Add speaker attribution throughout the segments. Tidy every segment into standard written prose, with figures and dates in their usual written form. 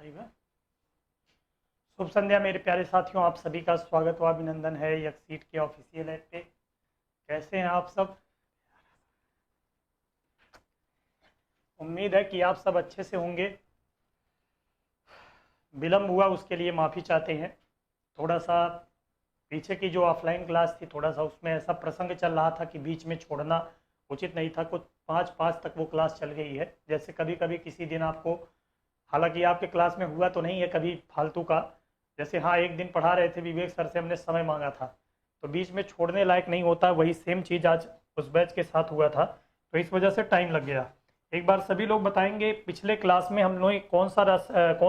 Speaker 1: Live है। शुभ संध्या मेरे प्यारे साथियों, आप सभी का स्वागत व अभिनंदन है यकसीट के ऑफिशियल ऐप पे। कैसे हैं आप सब? उम्मीद है कि आप सब अच्छे से होंगे। विलम्ब हुआ उसके लिए माफ़ी चाहते हैं। थोड़ा सा पीछे की जो ऑफलाइन क्लास थी, थोड़ा सा उसमें ऐसा प्रसंग चल रहा था कि बीच में छोड़ना उचित नहीं था। कुछ 5 तक वो क्लास चल गई है। जैसे कभी कभी किसी दिन आपको, हालांकि आपके क्लास में हुआ तो नहीं है कभी फालतू का, जैसे हाँ एक दिन पढ़ा रहे थे विवेक सर से, हमने समय मांगा था तो बीच में छोड़ने लायक नहीं होता। वही सेम चीज़ आज उस बैच के साथ हुआ था, तो इस वजह से टाइम लग गया। एक बार सभी लोग बताएंगे पिछले क्लास में हम लोग कौन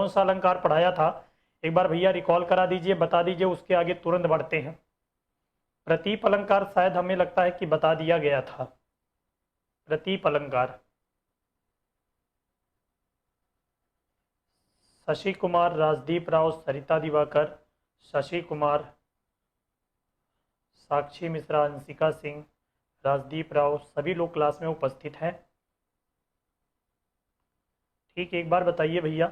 Speaker 1: सा अलंकार पढ़ाया था। एक बार भैया रिकॉल करा दीजिए, बता दीजिए, उसके आगे तुरंत बढ़ते हैं। प्रतीप अलंकार शायद हमें लगता है कि बता दिया गया था। प्रतीप अलंकार शशि कुमार, राजदीप राव, सरिता दिवाकर, शशि कुमार, साक्षी मिश्रा, अंशिका सिंह, राजदीप राव, सभी लोग क्लास में उपस्थित हैं। ठीक, एक बार बताइए भैया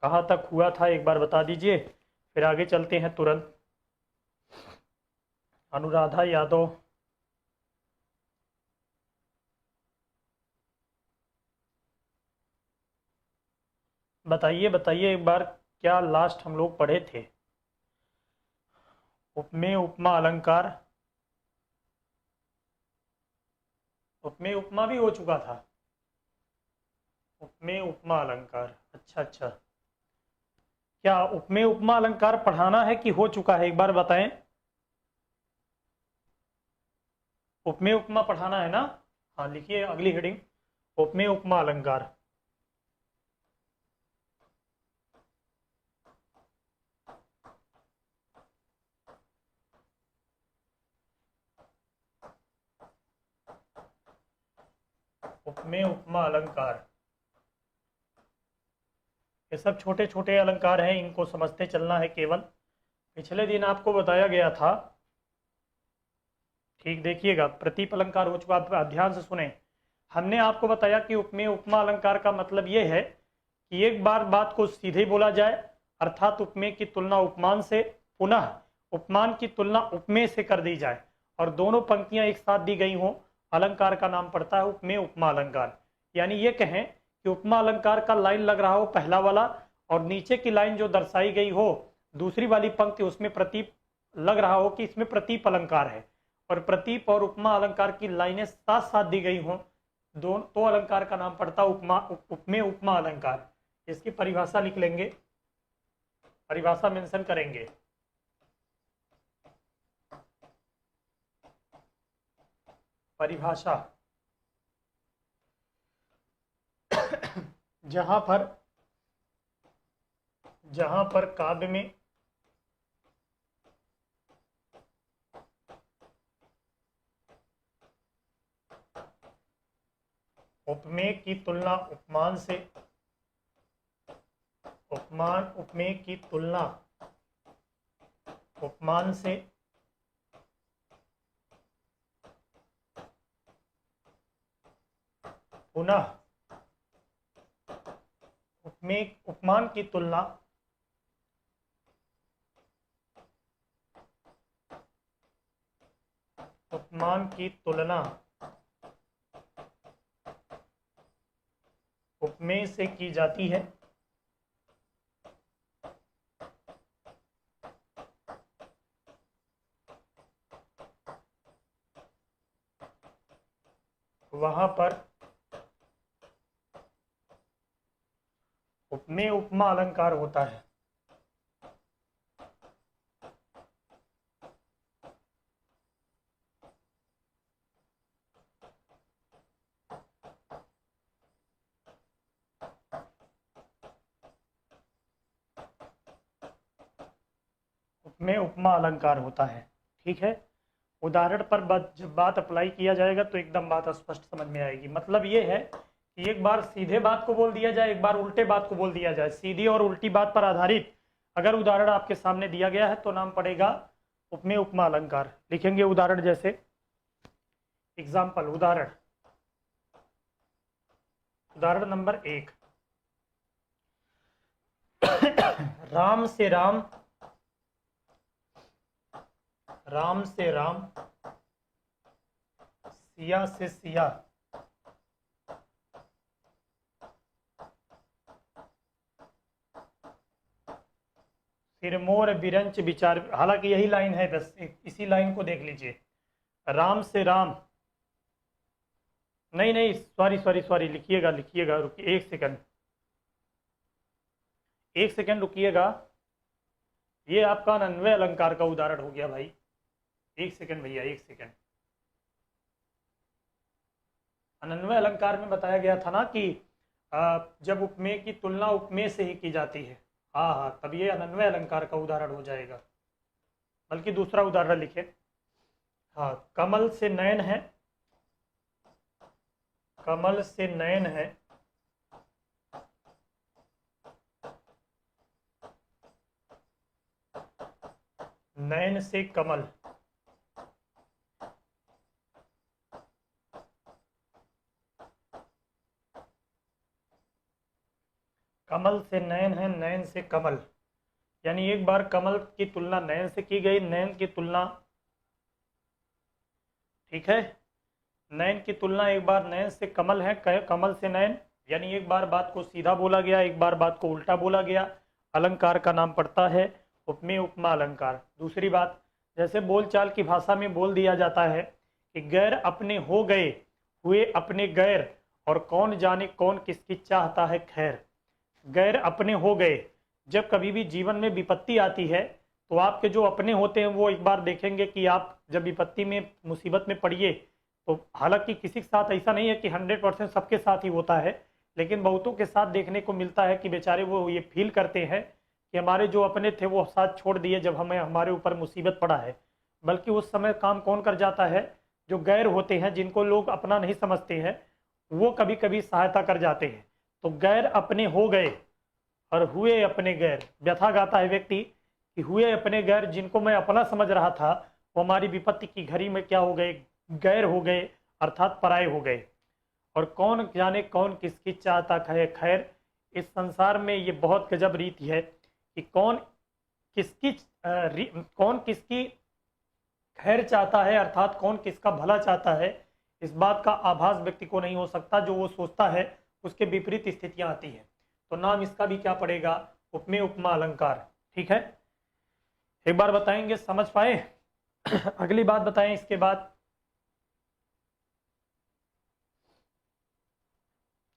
Speaker 1: कहाँ तक हुआ था, एक बार बता दीजिए, फिर आगे चलते हैं तुरंत। अनुराधा यादव, बताइए बताइए एक बार, क्या लास्ट हम लोग पढ़े थे? उपमेय उपमा अलंकार, उपमेय उपमा भी हो चुका था। उपमेय उपमा अलंकार, अच्छा अच्छा। क्या उपमेय उपमा अलंकार पढ़ाना है कि हो चुका है, एक बार बताएं। उपमेय उपमा पढ़ाना है ना? हाँ लिखिए अगली हेडिंग, उपमेय उपमा अलंकार। उपमेय उपमा अलंकार, ये सब छोटे छोटे अलंकार हैं, इनको समझते चलना है केवल। पिछले दिन आपको बताया गया था, ठीक देखिएगा, प्रतीप अलंकार हो चुका। आप ध्यान से सुने, हमने आपको बताया कि उपमेय उपमा अलंकार का मतलब यह है कि एक बार बात को सीधे बोला जाए, अर्थात उपमेय की तुलना उपमान से, पुनः उपमान की तुलना उपमेय से कर दी जाए और दोनों पंक्तियां एक साथ दी गई हों, अलंकार का नाम पड़ता है उपमेय उपमा अलंकार। यानी ये कहें कि उपमा अलंकार का लाइन लग रहा हो पहला वाला, और नीचे की लाइन जो दर्शाई गई हो दूसरी वाली पंक्ति, उसमें प्रतीप लग रहा हो कि इसमें प्रतीप अलंकार है, और प्रतीप और उपमा अलंकार की लाइनें साथ साथ दी गई हों, दोनों तो अलंकार का नाम पड़ता उपमा उपमेय उपमा अलंकार। इसकी परिभाषा लिख लेंगे, परिभाषा मेंशन करेंगे। परिभाषा, जहां पर काव्य में उपमेय की तुलना उपमान से, उपमेय की तुलना उपमान से पुनः उपमान की तुलना उपमेय से की जाती है, वहां पर उपमेय उपमा अलंकार होता है। उपमेय उपमा अलंकार होता है, ठीक है। उदाहरण पर जब बात अप्लाई किया जाएगा तो एकदम बात स्पष्ट समझ में आएगी। मतलब ये है कि एक बार सीधे बात को बोल दिया जाए, एक बार उल्टे बात को बोल दिया जाए। सीधी और उल्टी बात पर आधारित अगर उदाहरण आपके सामने दिया गया है तो नाम पड़ेगा उपमेय उपमा अलंकार। लिखेंगे उदाहरण, जैसे एग्जाम्पल, उदाहरण नंबर 1, राम से राम, राम से राम, सिया से सिया, सिरमौर बिरंच विचार। हालांकि यही लाइन है, बस इसी लाइन को देख लीजिए। राम से राम, नहीं नहीं, सॉरी सॉरी सॉरी, लिखिएगा लिखिएगा, रुकिए एक सेकंड, एक सेकंड रुकिएगा। ये आपका अनन्वय अलंकार का उदाहरण हो गया भाई, एक सेकंड भैया, एक सेकंड। अनन्वय अलंकार में बताया गया था ना कि जब उपमेय की तुलना उपमेय से ही की जाती है, हाँ हाँ, तब ये अनन्वय अलंकार का उदाहरण हो जाएगा। बल्कि दूसरा उदाहरण लिखे, हाँ, कमल से नयन है, कमल से नयन है, नयन से कमल, कमल से नयन है, नयन से कमल, यानी एक बार कमल की तुलना नयन से की गई, नयन की तुलना, ठीक है, नयन की तुलना एक बार नयन से कमल है, कमल से नयन, यानी एक बार बात को सीधा बोला गया, एक बार बात को उल्टा बोला गया। अलंकार का नाम पड़ता है उपमेय उपमा अलंकार। दूसरी बात, जैसे बोलचाल की भाषा में बोल दिया जाता है कि गैर अपने हो गए, हुए अपने गैर, और कौन जाने कौन किसकी चाहता है खैर। गैर अपने हो गए, जब कभी भी जीवन में विपत्ति आती है तो आपके जो अपने होते हैं वो एक बार देखेंगे कि आप जब विपत्ति में, मुसीबत में पड़िए, तो हालांकि किसी के साथ ऐसा नहीं है कि 100% सबके साथ ही होता है, लेकिन बहुतों के साथ देखने को मिलता है कि बेचारे वो ये फील करते हैं कि हमारे जो अपने थे वो साथ छोड़ दिए जब हमें हमारे ऊपर मुसीबत पड़ा है। बल्कि उस समय काम कौन कर जाता है, जो गैर होते हैं, जिनको लोग अपना नहीं समझते हैं, वो कभी कभी सहायता कर जाते हैं। तो गैर अपने हो गए और हुए अपने गैर, व्यथा गाता है व्यक्ति कि हुए अपने गैर, जिनको मैं अपना समझ रहा था वो हमारी विपत्ति की घड़ी में क्या हो गए, गैर हो गए, अर्थात पराये हो गए। और कौन जाने कौन किसकी चाहता है खैर। इस संसार में ये बहुत गजब रीति है कि कौन किसकी खैर चाहता है, अर्थात कौन किसका भला चाहता है, इस बात का आभास व्यक्ति को नहीं हो सकता। जो वो सोचता है उसके विपरीत स्थितियां आती हैं। तो नाम इसका भी क्या पड़ेगा, उपमेय उपमा अलंकार। ठीक है, एक बार बताएंगे, समझ पाए? अगली बात बताएं इसके बाद।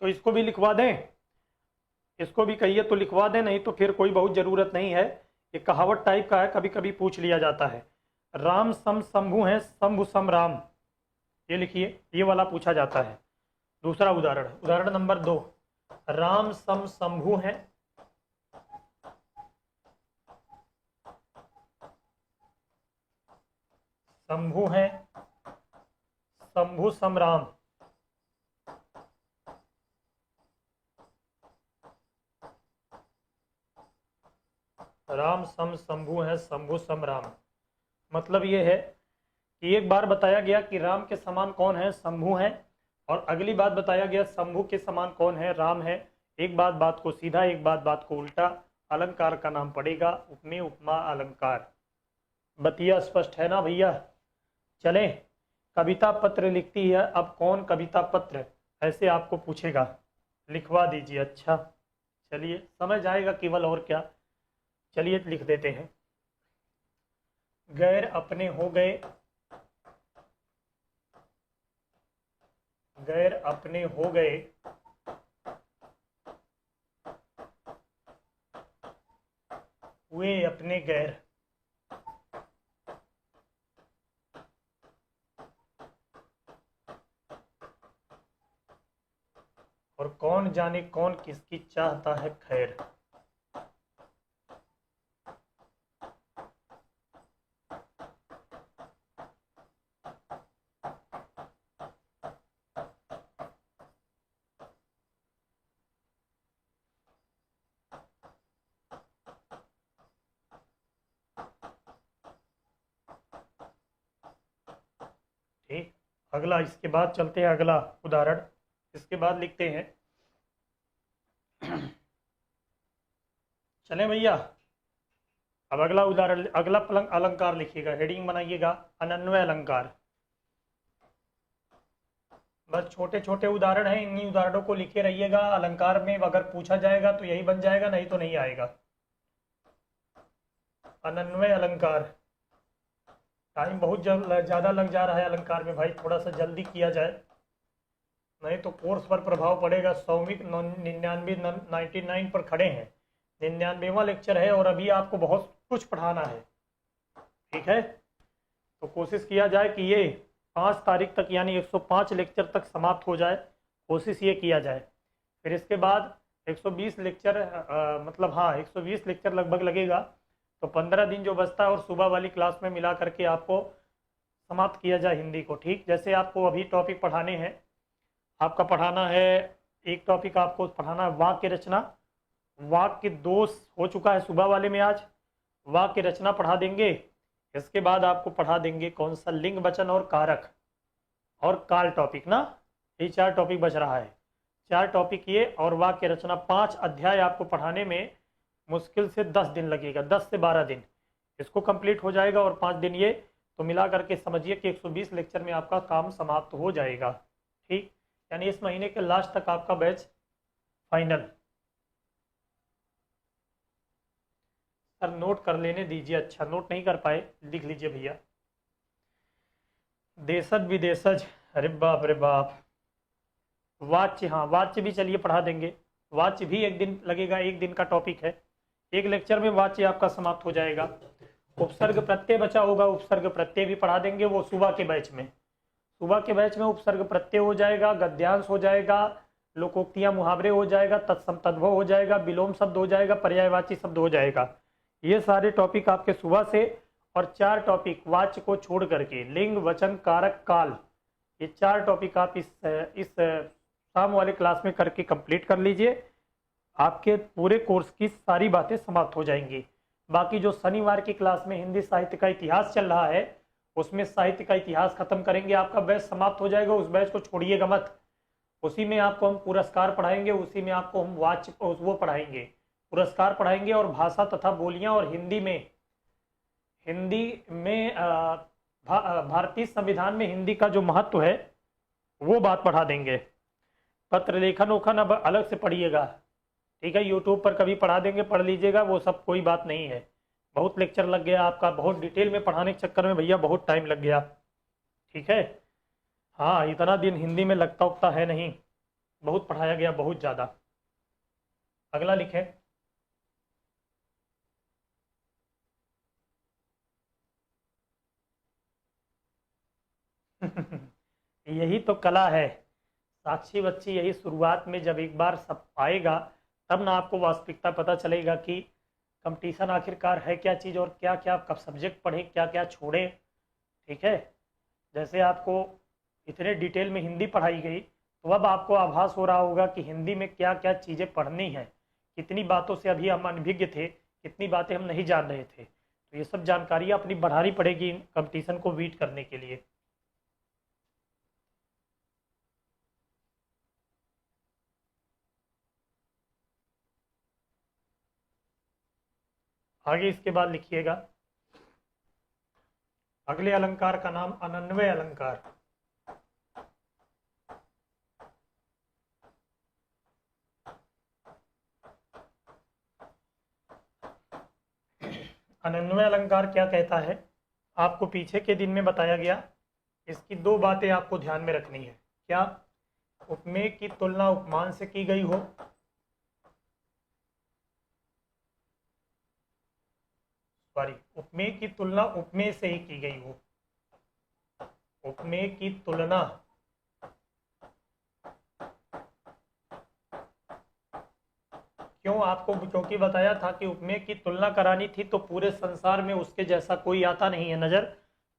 Speaker 1: तो इसको भी लिखवा दें, इसको भी कहिए तो लिखवा दें, नहीं तो फिर कोई बहुत जरूरत नहीं है। ये कहावत टाइप का है, कभी कभी पूछ लिया जाता है। राम सम शंभु है, शंभु सम राम, ये लिखिए, ये वाला पूछा जाता है। दूसरा उदाहरण, उदाहरण नंबर 2, राम सम शंभु है, शंभु है, शंभु सम राम। राम सम शंभु है, शंभु सम राम। मतलब ये है कि एक बार बताया गया कि राम के समान कौन है, शंभु है, और अगली बात बताया गया शंभु के समान कौन है, राम है। एक बात को सीधा, एक बात को उल्टा। अलंकार का नाम पड़ेगा उपमेय उपमा अलंकार। बतिया स्पष्ट है ना भैया? चले, कविता पत्र लिखती है, अब कौन कविता पत्र, ऐसे आपको पूछेगा, लिखवा दीजिए। अच्छा चलिए, समझ आएगा केवल, और क्या। चलिए लिख देते हैं, गैर अपने हो गए, गैर अपने हो गए, हुए अपने गैर, और कौन जाने कौन किसकी चाहता है खैर। ठीक, अगला, इसके बाद चलते हैं अगला उदाहरण। इसके बाद लिखते हैं, चलें भैया, अब अगला उदाहरण, अगला अलंकार लिखिएगा, हेडिंग बनाइएगा अनन्वय अलंकार। बस छोटे छोटे उदाहरण हैं, इन्हीं उदाहरणों को लिखे रहिएगा। अलंकार में अगर पूछा जाएगा तो यही बन जाएगा, नहीं तो नहीं आएगा। अनन्वय अलंकार। टाइम बहुत ज़्यादा लग जा रहा है अलंकार में भाई, थोड़ा सा जल्दी किया जाए, नहीं तो कोर्स पर प्रभाव पड़ेगा। 99 पर खड़े हैं, 99वां लेक्चर है और अभी आपको बहुत कुछ पढ़ाना है, ठीक है। तो कोशिश किया जाए कि ये 5 तारीख तक यानी 105 लेक्चर तक समाप्त हो जाए, कोशिश ये किया जाए। फिर इसके बाद 120 लेक्चर मतलब हाँ 120 लेक्चर लगभग लगेगा, तो 15 दिन जो बचता है और सुबह वाली क्लास में मिला करके आपको समाप्त किया जाए हिंदी को, ठीक। जैसे आपको अभी टॉपिक पढ़ाने हैं, आपका पढ़ाना है एक टॉपिक, आपको पढ़ाना है वाक्य रचना। वाक्य दोष हो चुका है सुबह वाले में, आज वाक्य रचना पढ़ा देंगे। इसके बाद आपको पढ़ा देंगे कौन सा, लिंग वचन और कारक और काल टॉपिक ना, ये 4 टॉपिक बच रहा है। 4 टॉपिक ये और वाक्य रचना, 5 अध्याय आपको पढ़ाने में मुश्किल से 10 दिन लगेगा, 10 से 12 दिन इसको कंप्लीट हो जाएगा और 5 दिन ये, तो मिला करके समझिए कि 120 लेक्चर में आपका काम समाप्त हो जाएगा, ठीक। यानी इस महीने के लास्ट तक आपका बैच फाइनल। सर नोट कर लेने दीजिए, अच्छा नोट नहीं कर पाए, लिख लीजिए भैया। देशज विदेशज, अरे बाप रे बाप। वाच्य, हाँ वाच्य भी चलिए पढ़ा देंगे, वाच्य भी 1 दिन लगेगा, 1 दिन का टॉपिक है, 1 लेक्चर में वाच्य आपका समाप्त हो जाएगा। उपसर्ग प्रत्यय बचा होगा, उपसर्ग प्रत्यय भी पढ़ा देंगे, वो सुबह के बैच में। सुबह के बैच में उपसर्ग प्रत्यय हो जाएगा, गद्यांश हो जाएगा, लोकोक्तियां मुहावरे हो जाएगा, तत्सम तद्भव हो जाएगा, विलोम शब्द हो जाएगा, पर्यायवाची शब्द हो जाएगा। ये सारे टॉपिक आपके सुबह से, और 4 टॉपिक वाच्य को छोड़ करके, लिंग वचन कारक काल, ये 4 टॉपिक आप इस शाम वाले क्लास में करके कंप्लीट कर लीजिए। आपके पूरे कोर्स की सारी बातें समाप्त हो जाएंगी। बाकी जो शनिवार की क्लास में हिंदी साहित्य का इतिहास चल रहा है, उसमें साहित्य का इतिहास खत्म करेंगे, आपका बैच समाप्त हो जाएगा, उस बैच को छोड़िएगा मत। उसी में आपको हम पुरस्कार पढ़ाएंगे, उसी में आपको हम वाच्य वो पढ़ाएंगे, पुरस्कार पढ़ाएंगे, और भाषा तथा बोलियां, और हिंदी में भारतीय संविधान में हिंदी का जो महत्व है वो बात पढ़ा देंगे। पत्र लेखन ओखन अब अलग से पढ़िएगा, ठीक है, यूट्यूब पर कभी पढ़ा देंगे, पढ़ लीजिएगा, वो सब कोई बात नहीं है। बहुत लेक्चर लग गया आपका, बहुत डिटेल में पढ़ाने के चक्कर में भैया बहुत टाइम लग गया, ठीक है। हाँ इतना दिन हिंदी में लगता उगता है नहीं, बहुत पढ़ाया गया, बहुत ज़्यादा। अगला लिखें। यही तो कला है साक्षी बच्ची, यही शुरुआत में जब एक बार सब आएगा तब ना आपको वास्तविकता पता चलेगा कि कंपटीशन आखिरकार है क्या चीज़, और क्या क्या कब सब्जेक्ट पढ़े, क्या क्या छोड़े, ठीक है। जैसे आपको इतने डिटेल में हिंदी पढ़ाई गई, तो अब आपको आभास हो रहा होगा कि हिंदी में क्या क्या चीज़ें पढ़नी है, कितनी बातों से अभी हम अनभिज्ञ थे, कितनी बातें हम नहीं जान रहे थे। तो ये सब जानकारी अपनी बढ़ानी पड़ेगी कंपटीशन को बीट करने के लिए। आगे इसके बाद लिखिएगा, अगले अलंकार का नाम अनन्वय अलंकार। अनन्वय अलंकार क्या कहता है, आपको पीछे के दिन में बताया गया। इसकी 2 बातें आपको ध्यान में रखनी है। क्या, उपमेय की तुलना उपमान से की गई हो, उपमेय की तुलना उपमेय से ही की गई हो। उपमेय की तुलना क्यों आपको, क्योंकि बताया था कि उपमेय की तुलना करानी थी, तो पूरे संसार में उसके जैसा कोई आता नहीं है नजर,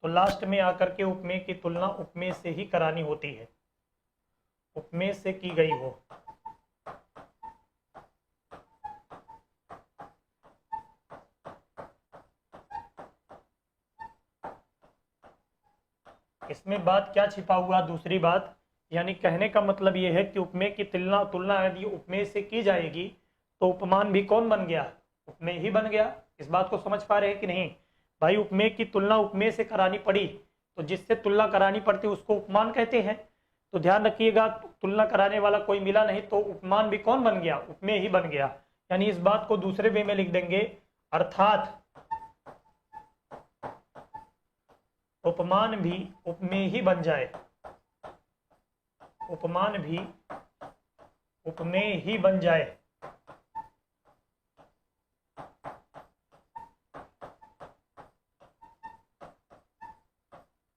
Speaker 1: तो लास्ट में आकर के उपमेय की तुलना उपमेय से ही करानी होती है, उपमेय से की गई हो। इसमें बात क्या छिपा हुआ, दूसरी बात, यानी कहने का मतलब यह है कि उपमेय की तुलना यदि उपमेय से की जाएगी तो उपमान भी कौन बन गया, उपमेय ही बन गया। इस बात को समझ पा रहे हैं कि नहीं भाई? उपमेय की तुलना उपमेय से करानी पड़ी तो जिससे तुलना करानी पड़ती उसको उपमान कहते हैं। तो ध्यान रखिएगा, तुलना कराने वाला कोई मिला नहीं तो उपमान भी कौन बन गया? उपमेय ही बन गया। यानी इस बात को दूसरे वे में लिख देंगे, अर्थात उपमान भी उपमेय ही बन जाए, उपमान भी उपमेय ही बन जाए।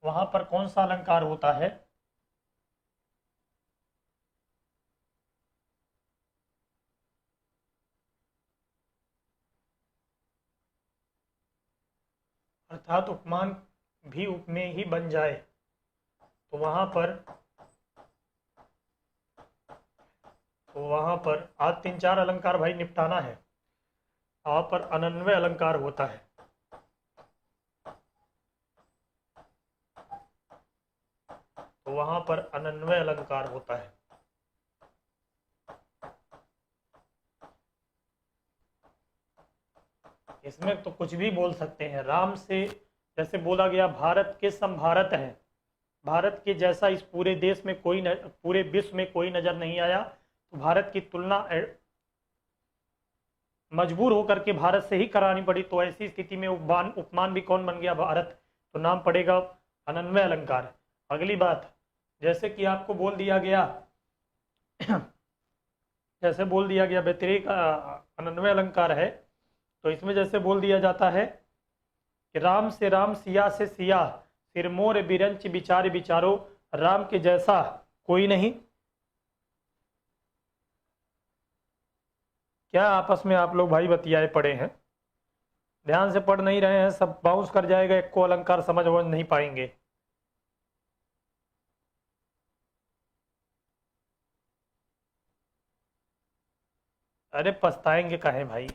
Speaker 1: वहां पर कौन सा अलंकार होता है? अर्थात उपमान भी उपमेय ही बन जाए। तो वहां पर आज 3-4 अलंकार भाई निपटाना है। वहां पर अनन्वय अलंकार होता है। तो वहां पर अनन्वय अलंकार होता है। इसमें तो कुछ भी बोल सकते हैं। राम से जैसे बोला गया भारत के समभारत है, भारत के जैसा इस पूरे देश में कोई पूरे विश्व में कोई नजर नहीं आया। तो भारत की तुलना मजबूर होकर के भारत से ही करानी पड़ी। तो ऐसी स्थिति में उपमान भी कौन बन गया? भारत। तो नाम पड़ेगा अनन्वय अलंकार। अगली बात, जैसे कि आपको बोल दिया गया जैसे बोल दिया गया व्यतिरेक अनन्वय अलंकार है। तो इसमें जैसे बोल दिया जाता है कि राम से राम, सिया से सिया, सिरमोर बिरंच विचार विचारो, राम के जैसा कोई नहीं। क्या आपस में आप लोग भाई बतियाए पड़े हैं? ध्यान से पढ़ नहीं रहे हैं, सब बाउंस कर जाएगा, एक को अलंकार समझ नहीं पाएंगे। अरे पछताएंगे काहे भाई?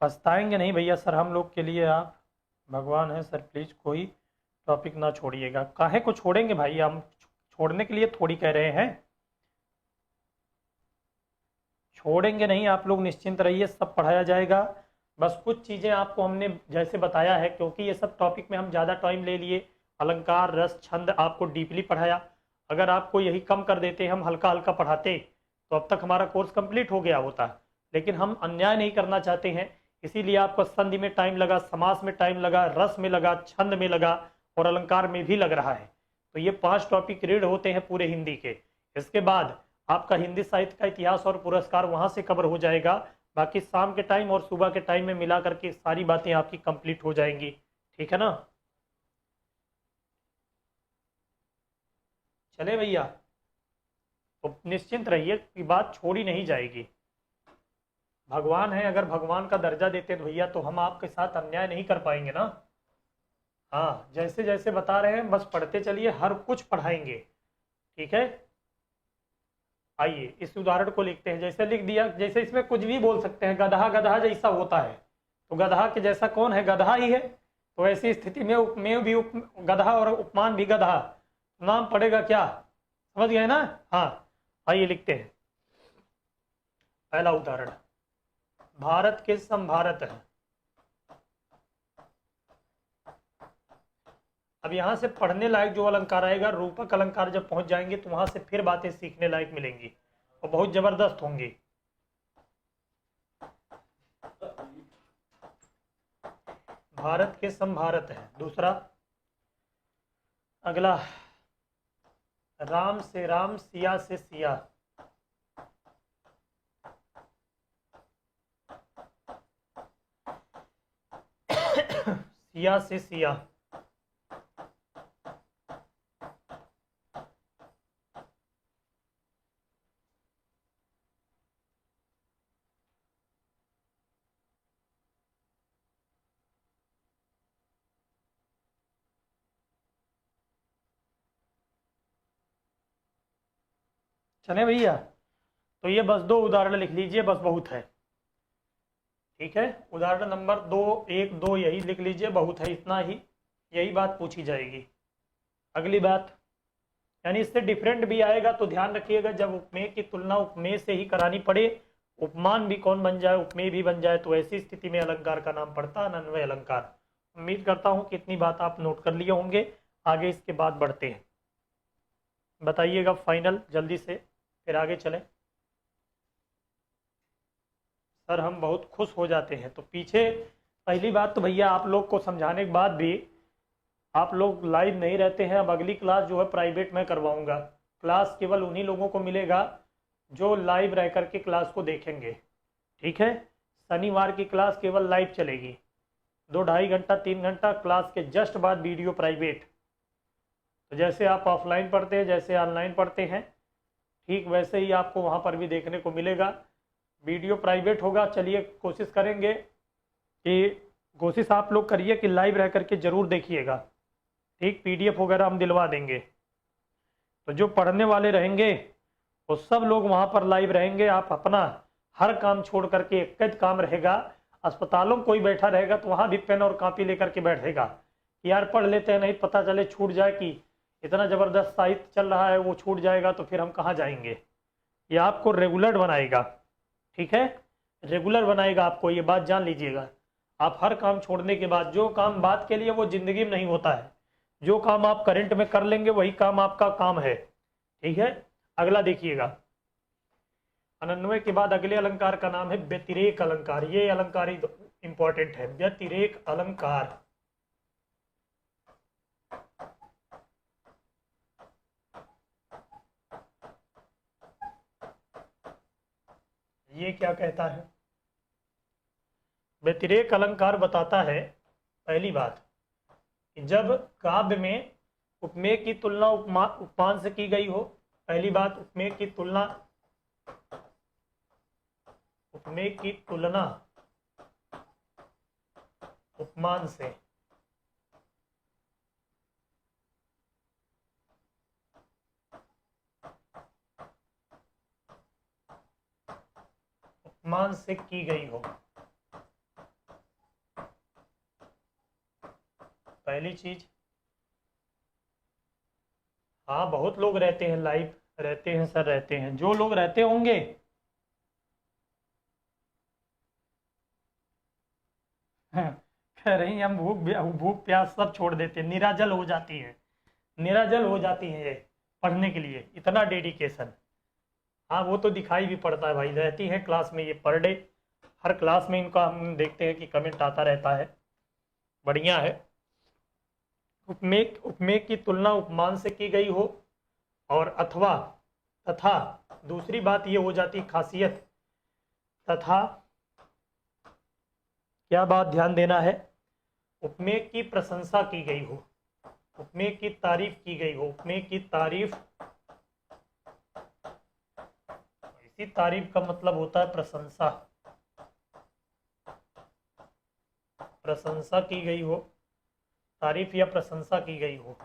Speaker 1: पछताएंगे नहीं भैया सर, हम लोग के लिए आप भगवान है सर, प्लीज कोई टॉपिक ना छोड़िएगा। काहे को छोड़ेंगे भाई? हम छोड़ने के लिए थोड़ी कह रहे हैं, छोड़ेंगे नहीं। आप लोग निश्चिंत रहिए, सब पढ़ाया जाएगा। बस कुछ चीज़ें आपको हमने जैसे बताया है, क्योंकि ये सब टॉपिक में हम ज़्यादा टाइम ले लिए। अलंकार, रस, छंद आपको डीपली पढ़ाया। अगर आपको यही कम कर देते, हम हल्का हल्का पढ़ाते, तो अब तक हमारा कोर्स कंप्लीट हो गया होता। लेकिन हम अन्याय नहीं करना चाहते हैं, इसीलिए आपको संधि में टाइम लगा, समास में टाइम लगा, रस में लगा, छंद में लगा और अलंकार में भी लग रहा है। तो ये 5 टॉपिक रीड होते हैं पूरे हिंदी के। इसके बाद आपका हिंदी साहित्य का इतिहास और पुरस्कार वहां से कवर हो जाएगा। बाकी शाम के टाइम और सुबह के टाइम में मिला करके सारी बातें आपकी कंप्लीट हो जाएंगी। ठीक है ना? चले भैया, तो निश्चिंत रहिए कि बात छोड़ी नहीं जाएगी। भगवान है, अगर भगवान का दर्जा देते तो भैया तो हम आपके साथ अन्याय नहीं कर पाएंगे ना। हाँ, जैसे जैसे बता रहे हैं बस पढ़ते चलिए, हर कुछ पढ़ाएंगे। ठीक है, आइए इस उदाहरण को लिखते हैं। जैसे लिख दिया, जैसे इसमें कुछ भी बोल सकते हैं, गधा गधा जैसा होता है, तो गधा के जैसा कौन है? गधा ही है। तो ऐसी स्थिति में उपमेय भी गधा और उपमान भी गधा, नाम पड़ेगा क्या? समझ गए ना? हाँ, आइए लिखते हैं। पहला उदाहरण, भारत के समभारत है। अब यहां से पढ़ने लायक जो अलंकार आएगा, रूपक अलंकार, जब पहुंच जाएंगे तो वहां से फिर बातें सीखने लायक मिलेंगी और बहुत जबरदस्त होंगी। भारत के समभारत है। दूसरा, अगला, राम से राम, सिया से सिया, सिया से सिया। चले भैया, तो ये बस 2 उदाहरण लिख लीजिए, बस बहुत है। ठीक है, उदाहरण नंबर 2, 1, 2 यही लिख लीजिए, बहुत है, इतना ही, यही बात पूछी जाएगी। अगली बात, यानी इससे डिफरेंट भी आएगा तो ध्यान रखिएगा, जब उपमेय की तुलना उपमेय से ही करानी पड़े उपमान भी कौन बन जाए, उपमेय भी बन जाए, तो ऐसी स्थिति में अलंकार का नाम पड़ता है अनन्वय अलंकार। उम्मीद करता हूँ कि इतनी बात आप नोट कर लिए होंगे। आगे इसके बाद बढ़ते हैं, बताइएगा फाइनल जल्दी से, फिर आगे चलें। सर हम बहुत खुश हो जाते हैं, तो पीछे पहली बात तो भैया आप लोग को समझाने के बाद भी आप लोग लाइव नहीं रहते हैं। अब अगली क्लास जो है प्राइवेट में करवाऊंगा। क्लास केवल उन्हीं लोगों को मिलेगा जो लाइव रह करके क्लास को देखेंगे, ठीक है। शनिवार की क्लास केवल लाइव चलेगी, 2-2.5 घंटा 3 घंटा, क्लास के जस्ट बाद वीडियो प्राइवेट। तो जैसे आप ऑफलाइन पढ़ते हैं, जैसे ऑनलाइन पढ़ते हैं, ठीक वैसे ही आपको वहाँ पर भी देखने को मिलेगा। वीडियो प्राइवेट होगा। चलिए कोशिश करेंगे कि कोशिश आप लोग करिए कि लाइव रह करके ज़रूर देखिएगा, ठीक। PDF वगैरह हम दिलवा देंगे। तो जो पढ़ने वाले रहेंगे वो सब लोग वहाँ पर लाइव रहेंगे। आप अपना हर काम छोड़ करके, एक ही काम रहेगा। अस्पतालों में कोई बैठा रहेगा तो वहाँ भी पेन और कॉपी लेकर के बैठेगा, यार पढ़ लेते हैं, नहीं पता चले छूट जाए कि इतना ज़बरदस्त साहित्य चल रहा है वो छूट जाएगा तो फिर हम कहाँ जाएंगे। ये आपको रेगुलर बनाएगा, ठीक है, रेगुलर बनाएगा आपको, ये बात जान लीजिएगा। आप हर काम छोड़ने के बाद, जो काम बात के लिए वो ज़िंदगी में नहीं होता है, जो काम आप करंट में कर लेंगे वही काम आपका काम है, ठीक है। अगला देखिएगा, अनन्वय के बाद अगले अलंकार का नाम है व्यतिरेक अलंकार। ये अलंकार इंपॉर्टेंट है, व्यतिरेक अलंकार। ये क्या कहता है? व्यतिरेक अलंकार बताता है पहली बात कि जब काव्य में उपमेय की तुलना उपमान से की गई हो। पहली बात, उपमेय की तुलना उपमान से। उपमान से की गई हो, पहली चीज। हाँ बहुत लोग रहते हैं, लाइव रहते हैं सर, रहते हैं। जो लोग रहते होंगे कह रही हम भूख प्यास सब छोड़ देते हैं, निराजल हो जाती है, निराजल हो जाती है पढ़ने के लिए, इतना डेडिकेशन। हाँ वो तो दिखाई भी पड़ता है भाई, रहती है क्लास में ये पर डे, हर क्लास में इनका हम देखते हैं कि कमेंट आता रहता है, बढ़िया है। उपमेय की तुलना उपमान से की गई हो, और अथवा तथा, दूसरी बात ये हो जाती खासियत, तथा क्या बात ध्यान देना है, उपमेय की प्रशंसा की गई हो, उपमेय की तारीफ की गई हो। उपमेय की तारीफ, इसी तारीफ का मतलब होता है प्रशंसा, प्रशंसा की गई हो, तारीफ या प्रशंसा की गई हो।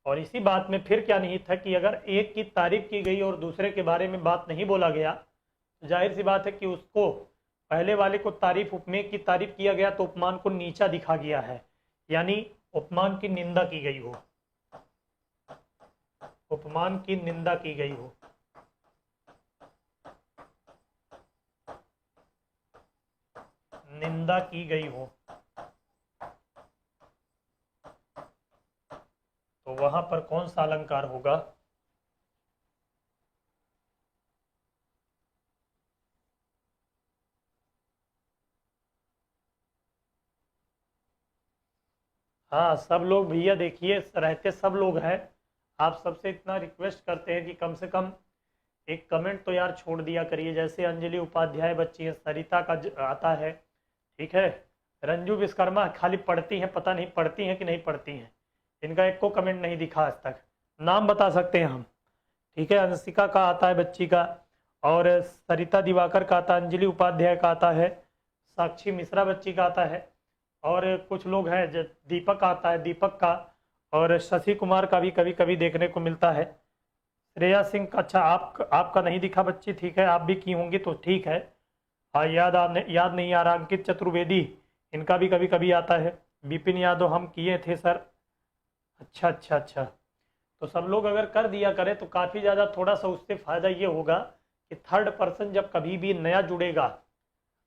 Speaker 1: और इसी बात में फिर क्या निहित है कि अगर एक की तारीफ की गई और दूसरे के बारे में बात नहीं बोला गया, तो जाहिर सी बात है कि उसको, पहले वाले को तारीफ, उपमेय की तारीफ किया गया तो उपमान को नीचा दिखा गया है, यानी उपमान की निंदा की गई हो, उपमान की निंदा की गई हो। निंदा की गई हो तो वहां पर कौन सा अलंकार होगा? हाँ सब लोग भैया देखिए रहते सब लोग हैं। आप सबसे इतना रिक्वेस्ट करते हैं कि कम से कम एक कमेंट तो यार छोड़ दिया करिए। जैसे अंजलि उपाध्याय बच्ची है, सरिता का आता है, ठीक है, रंजू विश्वकर्मा खाली पढ़ती हैं, पता नहीं पढ़ती हैं कि नहीं पढ़ती हैं, इनका एक को कमेंट नहीं दिखा आज तक। नाम बता सकते हैं हम, ठीक है। अंशिका का आता है बच्ची का, और सरिता दिवाकर का आता है, अंजलि उपाध्याय का आता है, साक्षी मिश्रा बच्ची का आता है, और कुछ लोग हैं दीपक आता है, दीपक का, और शशि कुमार का भी कभी कभी देखने को मिलता है। श्रेया सिंह का, अच्छा आपका नहीं दिखा बच्ची, ठीक है, आप भी की होंगी तो ठीक है। हाँ याद नहीं आ रहा। अंकित चतुर्वेदी, इनका भी कभी कभी आता है। विपिन यादव हम किए थे सर। अच्छा अच्छा अच्छा, तो सब लोग अगर कर दिया करें तो काफ़ी ज़्यादा थोड़ा सा उससे फ़ायदा ये होगा कि थर्ड पर्सन जब कभी भी नया जुड़ेगा,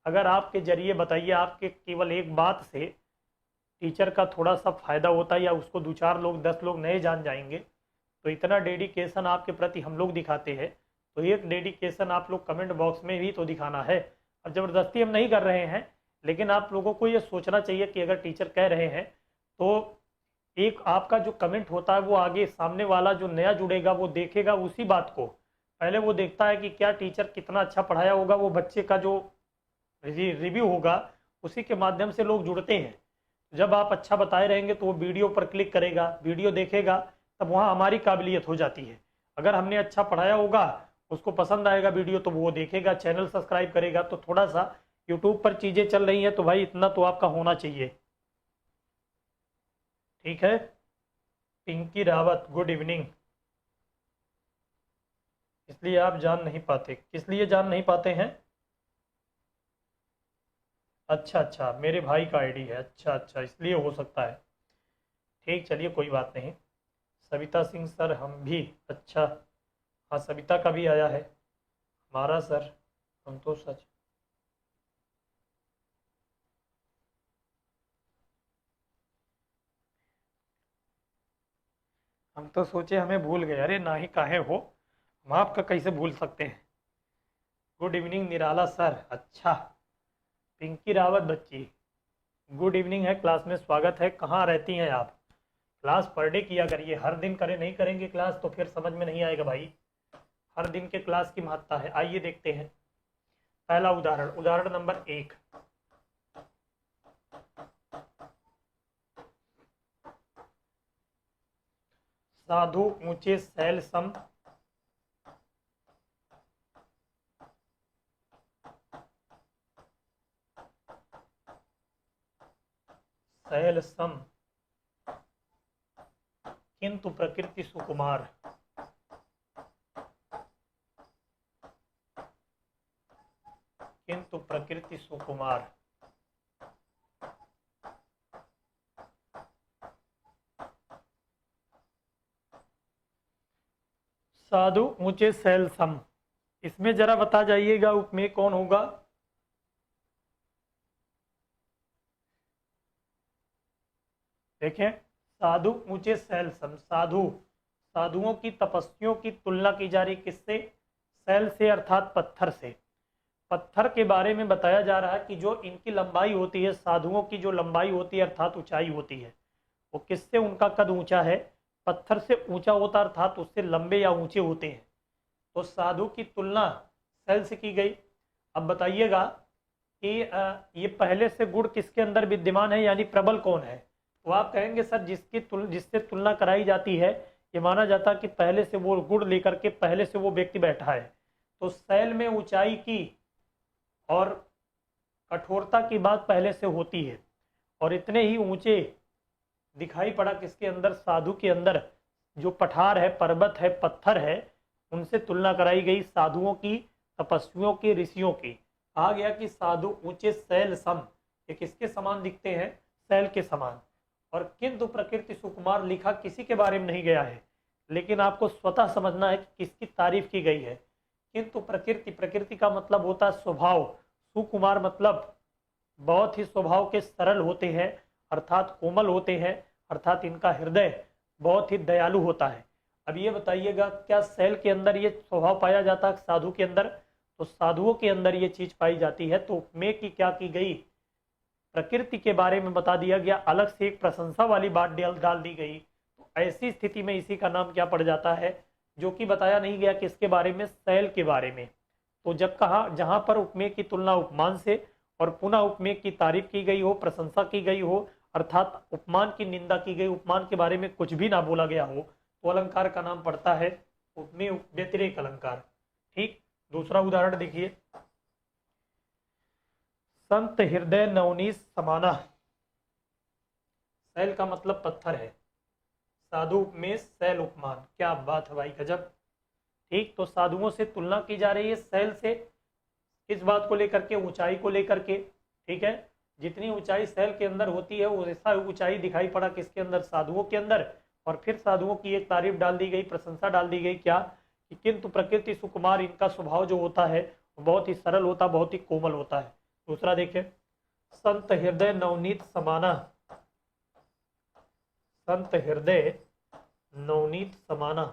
Speaker 1: अगर आपके जरिए बताइए आपके केवल एक बात से टीचर का थोड़ा सा फ़ायदा होता है या उसको 2-4 लोग 10 लोग नए जान जाएंगे, तो इतना डेडिकेशन आपके प्रति हम लोग दिखाते हैं, तो एक डेडिकेशन आप लोग कमेंट बॉक्स में भी तो दिखाना है। अब ज़बरदस्ती हम नहीं कर रहे हैं, लेकिन आप लोगों को ये सोचना चाहिए कि अगर टीचर कह रहे हैं तो एक आपका जो कमेंट होता है वो आगे सामने वाला जो नया जुड़ेगा वो देखेगा उसी बात को। पहले वो देखता है कि क्या टीचर कितना अच्छा पढ़ाया होगा, वो बच्चे का जो रिव्यू होगा उसी के माध्यम से लोग जुड़ते हैं। जब आप अच्छा बताए रहेंगे तो वो वीडियो पर क्लिक करेगा, वीडियो देखेगा, तब वहाँ हमारी काबिलियत हो जाती है। अगर हमने अच्छा पढ़ाया होगा, उसको पसंद आएगा वीडियो, तो वो देखेगा, चैनल सब्सक्राइब करेगा। तो थोड़ा सा यूट्यूब पर चीज़ें चल रही हैं तो भाई इतना तो आपका होना चाहिए। ठीक है। Pinki Rawat, good evening. इसलिए आप जान नहीं पाते, किस लिए जान नहीं पाते हैं? अच्छा अच्छा, मेरे भाई का आईडी है, अच्छा अच्छा, इसलिए हो सकता है। ठीक, चलिए कोई बात नहीं। सविता सिंह सर, हम भी अच्छा। हाँ, सविता का भी आया है। हमारा सर हम तो सच। हम तो सोचे हमें भूल गए, अरे ना ही काहे हो, हम आपका कैसे भूल सकते हैं। गुड इवनिंग निराला सर, अच्छा। पिंकी रावत बच्ची, गुड इवनिंग है, क्लास में स्वागत है। कहाँ रहती हैं आप? क्लास पर डे किया करिए, हर दिन करें, नहीं करेंगे क्लास तो फिर समझ में नहीं आएगा भाई। हर दिन के क्लास की महत्ता है। आइए देखते हैं पहला उदाहरण, उदाहरण नंबर 1। साधु ऊंचे सैल सम सैल सम किंतु प्रकृति सुकुमार। किंतु प्रकृति सुकुमार। साधु ऊंचे सैल सम, इसमें जरा बता जाइएगा उपमेय कौन होगा? देखें, साधु ऊंचे सैल सम, साधुओं की तपस्वियों की तुलना की जा रही किससे? सैल से, अर्थात पत्थर से। पत्थर के बारे में बताया जा रहा है कि जो इनकी लंबाई होती है, साधुओं की जो लंबाई होती है अर्थात ऊंचाई होती है, वो किससे उनका कद ऊंचा है? पत्थर से ऊंचा होता है, अर्थात उससे लंबे या ऊंचे होते हैं। तो साधु की तुलना सैल से की गई। अब बताइएगा कि ये पहले से गुण किसके अंदर विद्यमान है, यानी प्रबल कौन है? तो आप कहेंगे सर जिससे तुलना कराई जाती है, ये माना जाता है कि पहले से वो गुण लेकर के पहले से वो व्यक्ति बैठा है। तो सैल में ऊंचाई की और कठोरता की बात पहले से होती है, और इतने ही ऊंचे दिखाई पड़ा किसके अंदर? साधु के अंदर। जो पठार है, पर्वत है, पत्थर है, उनसे तुलना कराई गई साधुओं की, तपस्वियों की, ऋषियों की। कहा गया कि साधु ऊंचे सैल सम, ये किसके समान दिखते हैं? सैल के समान। और किंतु प्रकृति सुकुमार लिखा किसी के बारे में नहीं गया है, लेकिन आपको स्वतः समझना है कि किसकी तारीफ की गई है। किंतु प्रकृति, प्रकृति का मतलब होता है स्वभाव, सुकुमार मतलब बहुत ही स्वभाव के सरल होते हैं, अर्थात कोमल होते हैं, अर्थात इनका हृदय बहुत ही दयालु होता है। अब ये बताइएगा, क्या सैल के अंदर ये स्वभाव पाया जाता है साधु के अंदर? तो साधुओं के अंदर ये चीज पाई जाती है। तो उपमेय की क्या की गई? प्रकृति के बारे में बता दिया गया, अलग से एक प्रशंसा वाली बात डाल दी गई। तो ऐसी स्थिति में इसी का नाम क्या पड़ जाता है? जो कि बताया नहीं गया किसके बारे में? सैल के बारे में। तो जब कहा, जहां पर उपमेय की तुलना उपमान से और पुनः उपमेय की तारीफ की गई हो, प्रशंसा की गई हो, अर्थात उपमान की निंदा की गई, उपमान के बारे में कुछ भी ना बोला गया हो, तो अलंकार का नाम पड़ता है उपमेय व्यतिरेक अलंकार। ठीक, दूसरा उदाहरण देखिए, संत हृदय नवनीत समाना। सैल का मतलब पत्थर है, साधु में सैल उपमान, क्या बात है भाई, गजब। ठीक, तो साधुओं से तुलना की जा रही है सैल से, इस बात को लेकर के, ऊंचाई को लेकर के। ठीक है, जितनी ऊंचाई सैल के अंदर होती है वैसा ऊंचाई दिखाई पड़ा किसके अंदर? साधुओं के अंदर। और फिर साधुओं की एक तारीफ डाल दी गई, प्रशंसा डाल दी गई, क्या कि किंतु प्रकृति सुकुमार, इनका स्वभाव जो होता है वो बहुत ही सरल होता, बहुत ही कोमल होता है। दूसरा देखें, संत हृदय नवनीत समाना, संत हृदय नवनीत समाना,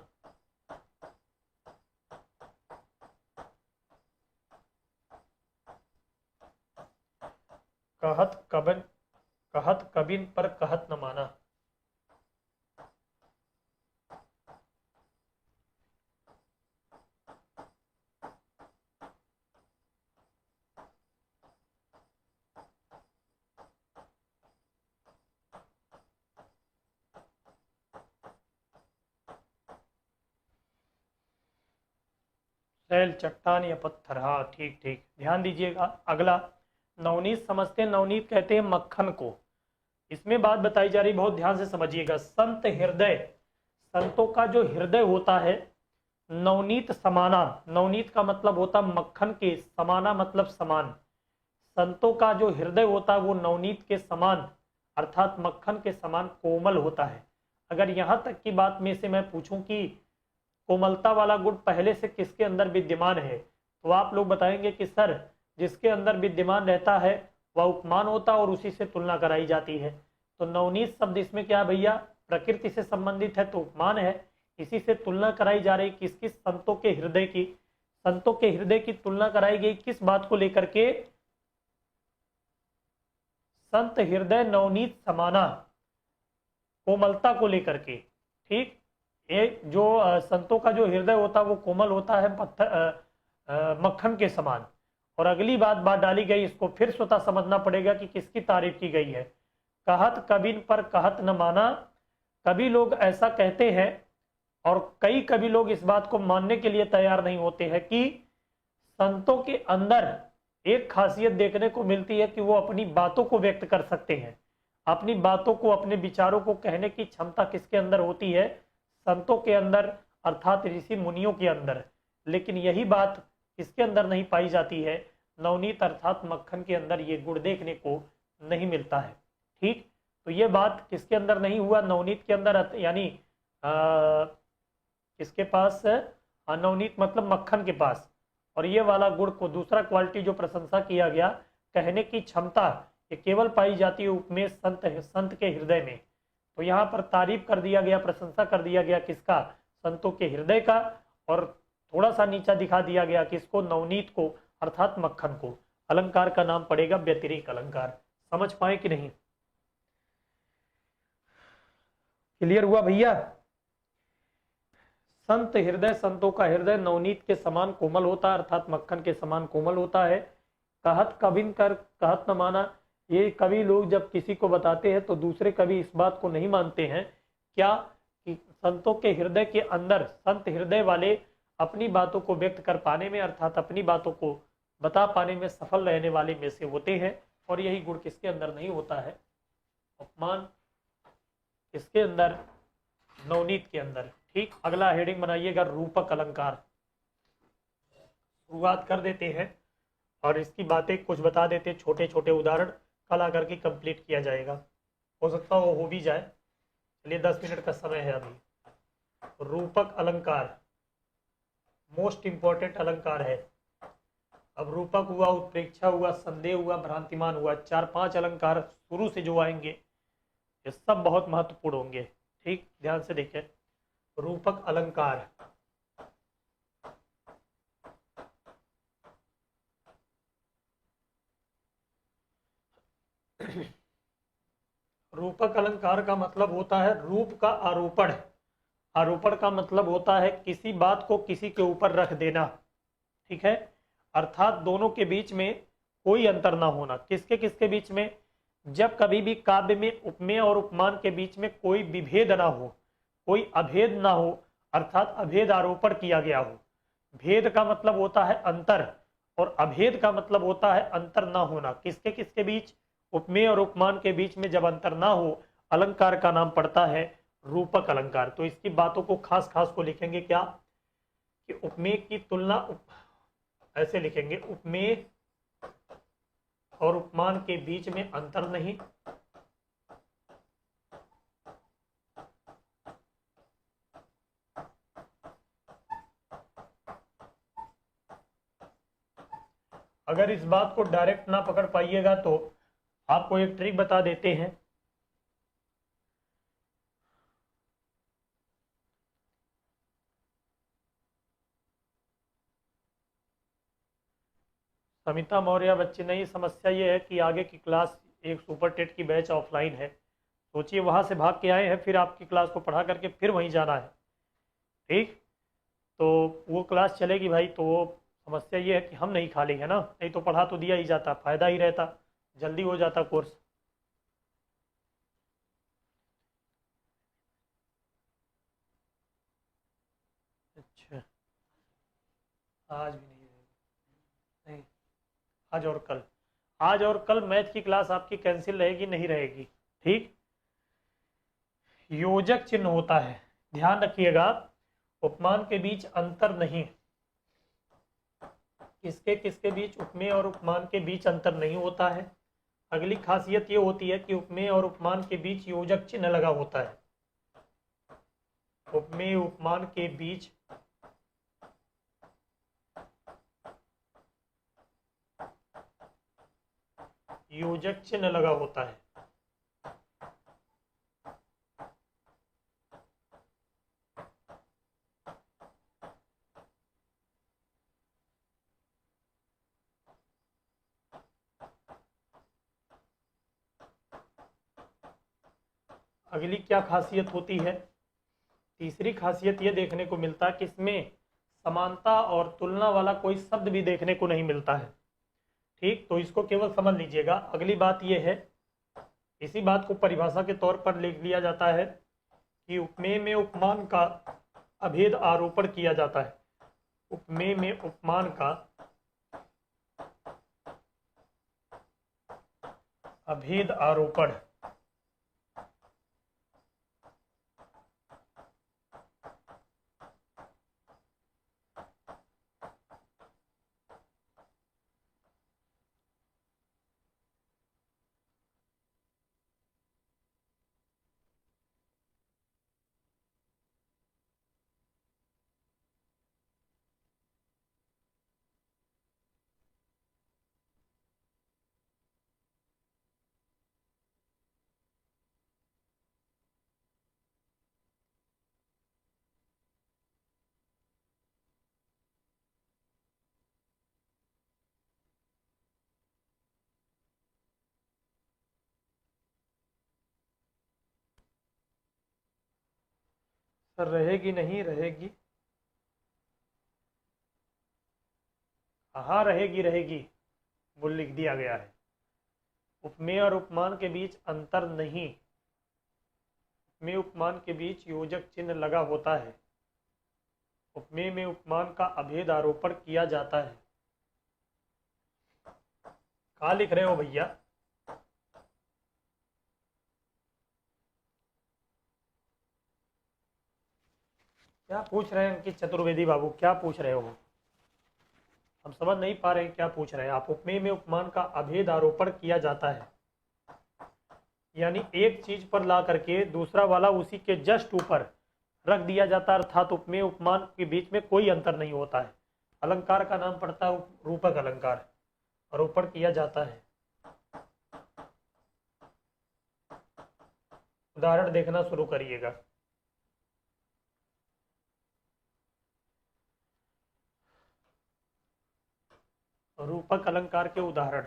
Speaker 1: कहत कबिन पर कहत न माना। शैल, चट्टान या पत्थर, हाँ ठीक ठीक, ध्यान दीजिएगा। अगला, नवनीत समझते हैं, नवनीत कहते हैं मक्खन को। इसमें बात बताई जा रही, बहुत ध्यान से समझिएगा। संत हृदय, संतों का जो हृदय होता है, नवनीत समाना, नवनीत का मतलब होता मक्खन के, समाना मतलब समान। संतों का जो हृदय होता है वो नवनीत के समान अर्थात मक्खन के समान कोमल होता है। अगर यहाँ तक की बात में से मैं पूछूं कि कोमलता वाला गुण पहले से किसके अंदर विद्यमान है, तो आप लोग बताएंगे कि सर जिसके अंदर विद्यमान रहता है वह उपमान होता है और उसी से तुलना कराई जाती है। तो नवनीत शब्द इसमें क्या भैया, प्रकृति से संबंधित है तो उपमान है, इसी से तुलना कराई जा रही किस किस, संतों के हृदय की। संतों के हृदय की तुलना कराई गई किस बात को लेकर के, संत हृदय नवनीत समाना, कोमलता को लेकर के। ठीक, ये जो संतों का जो हृदय होता है वो कोमल होता है पत्थर मक्खन के समान। और अगली बात डाली गई, इसको फिर स्वतः समझना पड़ेगा कि किसकी तारीफ की गई है। कहत कबिन पर कहत न माना, कभी लोग ऐसा कहते हैं और कई कभी लोग इस बात को मानने के लिए तैयार नहीं होते हैं कि संतों के अंदर एक खासियत देखने को मिलती है कि वो अपनी बातों को व्यक्त कर सकते हैं। अपनी बातों को, अपने विचारों को कहने की क्षमता किसके अंदर होती है, संतों के अंदर अर्थात ऋषि मुनियों के अंदर। लेकिन यही बात किसके अंदर नहीं पाई जाती है, नवनीत अर्थात मक्खन के अंदर ये गुण देखने को नहीं मिलता है। ठीक, तो ये बात किसके अंदर नहीं हुआ, नवनीत के अंदर, यानी किसके पास, नवनीत मतलब मक्खन के पास। और ये वाला गुण को, दूसरा क्वालिटी जो प्रशंसा किया गया, कहने की क्षमता, ये केवल पाई जाती है उपमेय संत के हृदय में। तो यहाँ पर तारीफ कर दिया गया, प्रशंसा कर दिया गया किसका, संतों के हृदय का, और थोड़ा सा नीचा दिखा दिया गया किसको, नवनीत को अर्थात मक्खन को। अलंकार का नाम पड़ेगा व्यतिरेक अलंकार। समझ पाए कि नहीं, क्लियर हुआ भैया। संत हृदय, संतों का हृदय नवनीत के समान कोमल होता है अर्थात मक्खन के समान कोमल होता है। कहत कबिन कर कहत न माना, ये कवि लोग जब किसी को बताते हैं तो दूसरे कवि इस बात को नहीं मानते हैं, क्या कि संतों के हृदय के अंदर, संत हृदय वाले अपनी बातों को व्यक्त कर पाने में अर्थात अपनी बातों को बता पाने में सफल रहने वाले में से होते हैं। और यही गुण किसके अंदर नहीं होता है, अपमान किसके अंदर, नवनीत के अंदर। ठीक, अगला हेडिंग बनाइएगा रूपक अलंकार। शुरुआत कर देते हैं और इसकी बातें कुछ बता देते हैं, छोटे छोटे उदाहरण, कल आकर के कंप्लीट किया जाएगा, हो सकता हो भी जाए। चलिए 10 मिनट का समय है अभी। रूपक अलंकार मोस्ट इंपॉर्टेंट अलंकार है। अब रूपक हुआ, उत्प्रेक्षा हुआ, संदेह हुआ, भ्रांतिमान हुआ, 4-5 अलंकार शुरू से जो आएंगे ये सब बहुत महत्वपूर्ण होंगे। ठीक, ध्यान से देखें। रूपक अलंकार, रूपक अलंकार का मतलब होता है रूप का आरोपण। आरोपण का मतलब होता है किसी बात को किसी के ऊपर रख देना। ठीक है, अर्थात दोनों के बीच में कोई अंतर ना होना। किसके किसके बीच में, जब कभी भी काव्य में उपमेय और उपमान के बीच में कोई विभेद ना हो, कोई अभेद ना हो, अर्थात अभेद आरोपण किया गया हो। भेद का मतलब होता है अंतर और अभेद का मतलब होता है अंतर ना होना। किसके किसके बीच, उपमेय और उपमान के बीच में जब अंतर ना हो, अलंकार का नाम पड़ता है रूपक अलंकार। तो इसकी बातों को खास खास को लिखेंगे क्या, कि उपमेय की तुलना, ऐसे लिखेंगे, उपमेय और उपमान के बीच में अंतर नहीं, अगर इस बात को डायरेक्ट ना पकड़ पाइएगा तो आपको एक ट्रिक बता देते हैं। समिता मौर्य बच्चे, नहीं, समस्या ये है कि आगे की क्लास एक सुपर टेट की बैच ऑफलाइन है। सोचिए वहाँ से भाग के आए हैं, फिर आपकी क्लास को पढ़ा करके फिर वहीं जाना है। ठीक, तो वो क्लास चलेगी भाई, तो वो समस्या ये है कि हम नहीं खाली है ना, नहीं तो पढ़ा तो दिया ही जाता, फ़ायदा ही रहता, जल्दी हो जाता कोर्स। अच्छा, आज भी नहीं रहेगी? नहीं, आज और कल, आज और कल मैथ की क्लास आपकी कैंसिल रहेगी, नहीं रहेगी। ठीक, योजक चिन्ह होता है, ध्यान रखिएगा, उपमान के बीच अंतर नहीं। किसके किसके बीच? उपमेय और उपमान के बीच अंतर नहीं होता है। अगली खासियत ये होती है कि उपमेय और उपमान के बीच योजक चिन्ह लगा होता है। उपमेय उपमान के बीच योजक चिन्ह लगा होता है। अगली क्या खासियत होती है? तीसरी खासियत ये देखने को मिलता है कि इसमें समानता और तुलना वाला कोई शब्द भी देखने को नहीं मिलता है। ठीक, तो इसको केवल समझ लीजिएगा। अगली बात यह है, इसी बात को परिभाषा के तौर पर लिख लिया जाता है कि उपमेय में उपमान का अभेद आरोपण किया जाता है। उपमेय में उपमान का अभेद आरोपण। सर रहेगी नहीं रहेगी? हाँ रहेगी रहेगी, वो लिख दिया गया है। उपमेय और उपमान के बीच अंतर नहीं, उपमेय उपमान के बीच योजक चिन्ह लगा होता है। उपमेय में उपमान का अभेद आरोपण किया जाता है। कहाँ लिख रहे हो भैया? क्या पूछ रहे हैं अंकित चतुर्वेदी बाबू, क्या पूछ रहे हो? हम समझ नहीं पा रहे हैं क्या पूछ रहे हैं आप। उपमेय में उपमान का अभेद आरोपण किया जाता है, यानी एक चीज पर ला करके दूसरा वाला उसी के जस्ट ऊपर रख दिया जाता है, अर्थात उपमेय उपमान के बीच में कोई अंतर नहीं होता है। अलंकार का नाम पड़ता है रूपक अलंकार, आरोपण किया जाता है। उदाहरण देखना शुरू करिएगा। रूपक अलंकार के उदाहरण,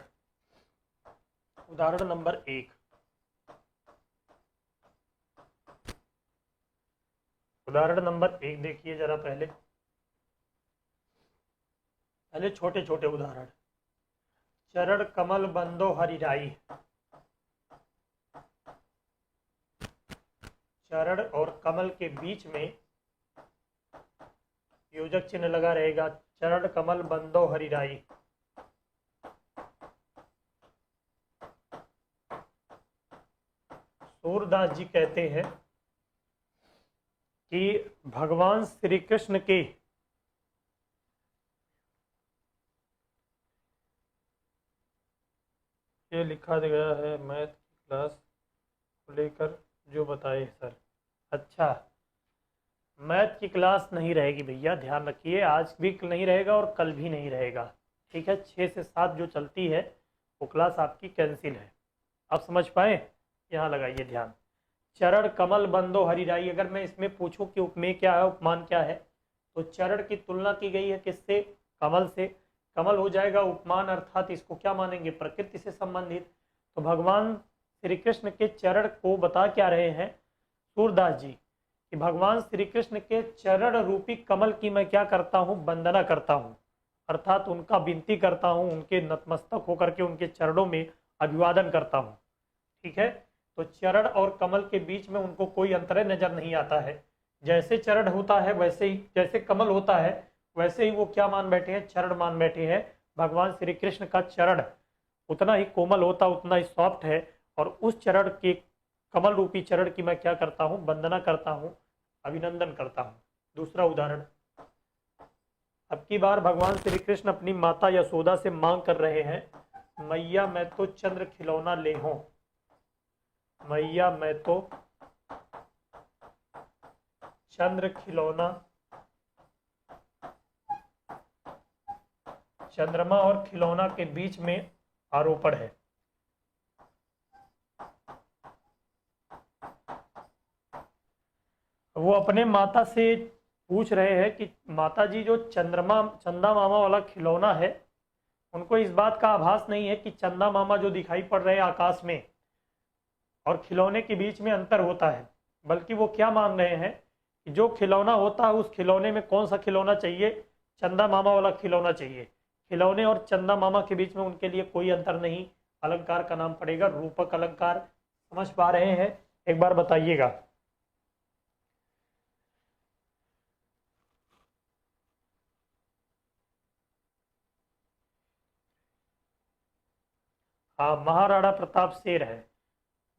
Speaker 1: उदाहरण नंबर 1, उदाहरण नंबर 1 देखिए जरा। पहले पहले छोटे छोटे उदाहरण। चरण कमल बंदो हरिराई, चरण और कमल के बीच में योजक चिन्ह लगा रहेगा। चरण कमल बंदो हरिराई। सूरदास जी कहते हैं कि भगवान श्री कृष्ण के ये लिखा गया है मैथ की क्लास को लेकर जो बताए सर। अच्छा, मैथ की क्लास नहीं रहेगी भैया, ध्यान रखिए, आज भी नहीं रहेगा और कल भी नहीं रहेगा। ठीक है, 6 से 7 जो चलती है वो क्लास आपकी कैंसिल है। आप समझ पाए? यहाँ लगाइए ध्यान। चरण कमल बंदो हरिराई, अगर मैं इसमें पूछूं कि उपमेय क्या है, उपमान क्या है, तो चरण की तुलना की गई है किससे? कमल से। कमल हो जाएगा उपमान, अर्थात इसको क्या मानेंगे? प्रकृति से संबंधित। तो भगवान श्री कृष्ण के चरण को बता क्या रहे हैं सूरदास जी कि भगवान श्री कृष्ण के चरण रूपी कमल की मैं क्या करता हूँ? वंदना करता हूँ, अर्थात उनका विनती करता हूँ, उनके नतमस्तक होकर के उनके चरणों में अभिवादन करता हूँ। ठीक है, तो चरण और कमल के बीच में उनको कोई अंतर नजर नहीं आता है। जैसे चरण होता है वैसे ही, जैसे कमल होता है वैसे ही वो क्या मान बैठे हैं? चरण मान बैठे हैं। भगवान श्री कृष्ण का चरण उतना ही कोमल होता, उतना ही सॉफ्ट है, और उस चरण के, कमल रूपी चरण की मैं क्या करता हूँ? वंदना करता हूँ, अभिनंदन करता हूँ। दूसरा उदाहरण, अब की बार भगवान श्री कृष्ण अपनी माता यशोदा से मांग कर रहे हैं, मैया मैं तो चंद्र खिलौना ले हूं, मैया मैं तो चंद्र खिलौना। चंद्रमा और खिलौना के बीच में आरोपण है। वो अपने माता से पूछ रहे हैं कि माता जी, जो चंदा मामा वाला खिलौना है, उनको इस बात का आभास नहीं है कि चंदा मामा जो दिखाई पड़ रहे हैं आकाश में और खिलौने के बीच में अंतर होता है, बल्कि वो क्या मान रहे हैं कि जो खिलौना होता है उस खिलौने में कौन सा खिलौना चाहिए? चंदा मामा वाला खिलौना चाहिए। खिलौने और चंदा मामा के बीच में उनके लिए कोई अंतर नहीं। अलंकार का नाम पड़ेगा रूपक अलंकार। समझ पा रहे हैं? एक बार बताइएगा। हाँ, महाराणा प्रताप शेर है।